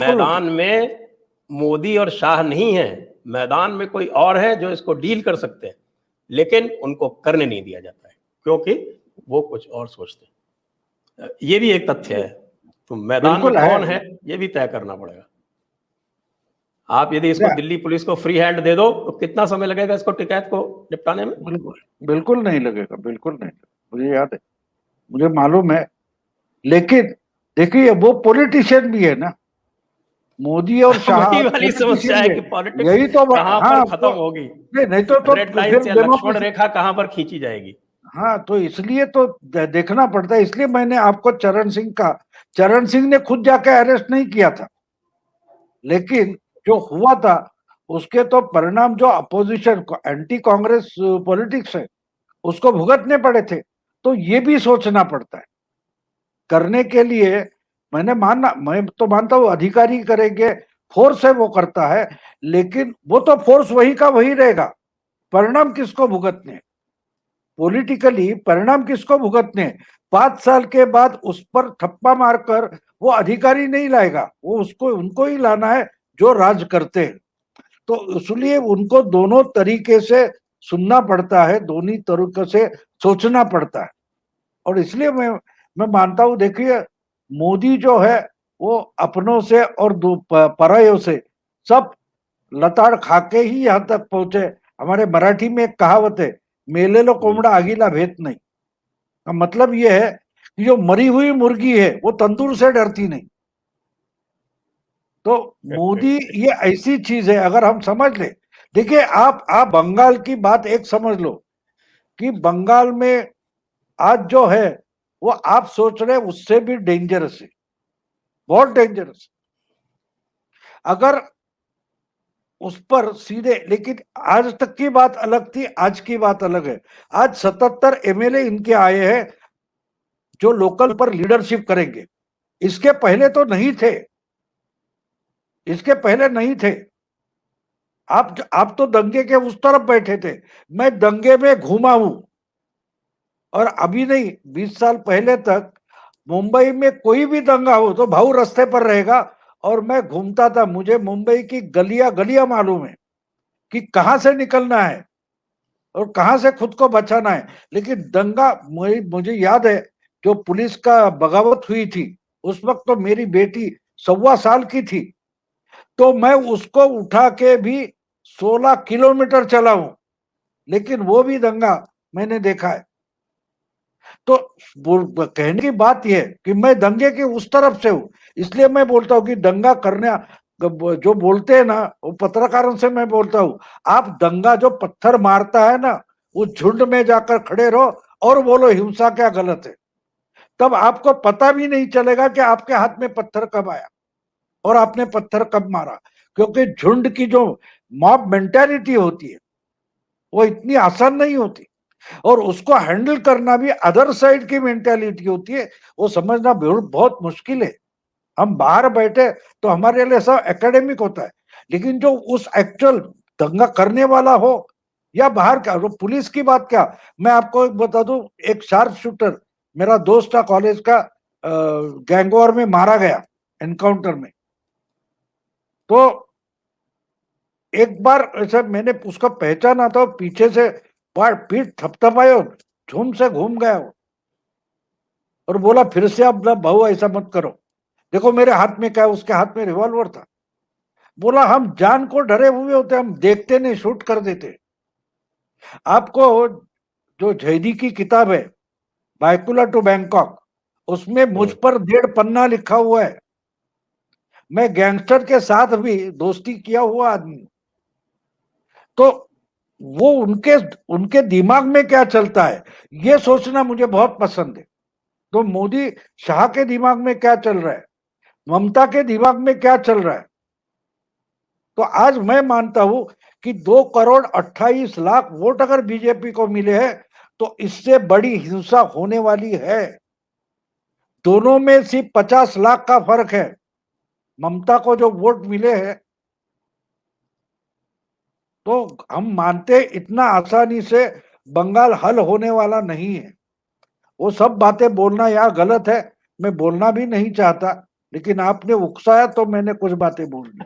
मैदान में मोदी और शाह नहीं है, मैदान में कोई और है जो इसको डील कर सकते हैं, लेकिन उनको करने नहीं दिया जाता है क्योंकि वो कुछ और सोचते हैं। ये भी एक तथ्य है। तो मैदान में कौन है ये भी तय करना पड़ेगा। आप यदि इसको दिल्ली पुलिस को फ्री हैंड दे दो तो कितना समय लगेगा इसको टिकैत को निपटाने में? बिल्कुल नहीं लगेगा, बिल्कुल नहीं। मुझे याद है, मुझे मालूम है। लेकिन देखिए, वो पॉलिटिशियन भी है ना, मोदी और शाह वाली समस्या है कि पॉलिटिक्स यही तो कहां पर खत्म होगी, नहीं तो रेड लाइन से लक्ष्मण रेखा कहां पर खींची जाएगी। हाँ, तो इसलिए तो देखना पड़ता है। इसलिए मैंने आपको चरण सिंह ने खुद जाके अरेस्ट नहीं किया था, लेकिन जो हुआ था उसके तो परिणाम जो अपोजिशन एंटी कांग्रेस पॉलिटिक्स है उसको भुगतने पड़े थे। तो ये भी सोचना पड़ता है करने के लिए। मैं तो मानता हूं अधिकारी करेंगे, फोर्स है वो करता है, लेकिन वो तो फोर्स वही का वही रहेगा। परिणाम किसको भुगतने, पॉलिटिकली परिणाम किसको भुगतने? 5 साल के बाद उस पर थप्पा मारकर वो अधिकारी नहीं लाएगा, वो उनको ही लाना है जो राज करते हैं। तो इसलिए उनको दोनों तरीके से सुनना पड़ता है, दोनों तरीके से सोचना पड़ता है। और इसलिए मैं मानता हूं, देखिए मोदी जो है वो अपनों से और परायों से सब लताड़ खा के ही यहां तक पहुंचे। हमारे मराठी में एक कहावत है, मेलेलो कोंबड़ा आगीला भेत नहीं। का मतलब यह है कि जो मरी हुई मुर्गी है वो तंदूर से डरती नहीं। तो मोदी ये ऐसी चीज है, अगर हम समझ ले। देखिए, आप बंगाल की बात एक समझ लो कि बंगाल में आज जो है वो आप सोच रहे उससे भी डेंजरस है, बहुत डेंजरस। अगर उस पर सीधे, लेकिन आज तक की बात अलग थी, आज की बात अलग है। आज 77 एमएलए इनके आए हैं जो लोकल पर लीडरशिप करेंगे। इसके पहले तो नहीं थे, इसके पहले नहीं थे। आप तो दंगे के उस तरफ बैठे थे, मैं दंगे में घूमा हूं। और अभी नहीं, 20 साल पहले तक मुंबई में कोई भी दंगा हो तो भाऊ रास्ते पर रहेगा, और मैं घूमता था। मुझे मुंबई की गलियां गलियां मालूम है कि कहां से निकलना है और कहां से खुद को बचाना है। लेकिन दंगा, मुझे याद है जो पुलिस का बगावत हुई थी, उस वक्त तो मेरी बेटी 1.25 साल की थी। तो मैं उसको उठा के भी 16 किलोमीटर चला हूं, लेकिन वो भी दंगा मैंने देखा है। तो कहने की बात यह कि मैं दंगे के उस तरफ से हूं, इसलिए मैं बोलता हूं कि दंगा करने जो बोलते हैं ना, वो पत्रकारों से मैं बोलता हूं, आप दंगा जो पत्थर मारता है ना, उस झुंड में जाकर खड़े रहो और बोलो हिंसा क्या गलत है। तब आपको पता भी नहीं चलेगा कि आपके हाथ में पत्थर कब आया और आपने पत्थर कब मारा। क्योंकि झुंड की जो मॉब मेंटालिटी होती है वो इतनी आसान नहीं होती, और उसको हैंडल करना भी अदर साइड की मेंटालिटी होती है, वो समझना बहुत मुश्किल है। हम बाहर बैठे तो हमारे लिए सब एकेडमिक होता है, लेकिन जो उस एक्चुअल दंगा करने वाला हो या बाहर का, वो पुलिस की बात क्या, मैं आपको एक बता दूं, एक शार्प शूटर मेरा दोस्त था कॉलेज का, गैंगवॉर में मारा गया एनकाउंटर में। तो एक बार ऐसा मैंने उसका पहचाना था, पीछे से पीठ थपथपाए, झूम से घूम गया वो, और बोला फिर से अब ना भाऊ ऐसा मत करो। देखो मेरे हाथ में क्या है, उसके हाथ में रिवॉल्वर था। बोला हम जान को डरे हुए होते, हम देखते नहीं, शूट कर देते। आपको जो जैदी की किताब है बाइकुला टू बैंकॉक, उसमें मुझ पर 1.5 पन्ना लिखा हुआ है। मैं गैंगस्टर के साथ भी दोस्ती किया हुआ आदमी। तो वो उनके दिमाग में क्या चलता है ये सोचना मुझे बहुत पसंद है। तो मोदी शाह के दिमाग में क्या चल रहा है, ममता के दिमाग में क्या चल रहा है। तो आज मैं मानता हूं कि 2 करोड़ 28 लाख वोट अगर बीजेपी को मिले हैं तो इससे बड़ी हिंसा होने वाली है। दोनों में सिर्फ 50 लाख का फर्क है। ममता को जो वोट मिले हैं, तो हम मानते इतना आसानी से बंगाल हल होने वाला नहीं है। वो सब बातें बोलना यहाँ गलत है, मैं बोलना भी नहीं चाहता। लेकिन आपने उकसाया तो मैंने कुछ बातें बोल दी।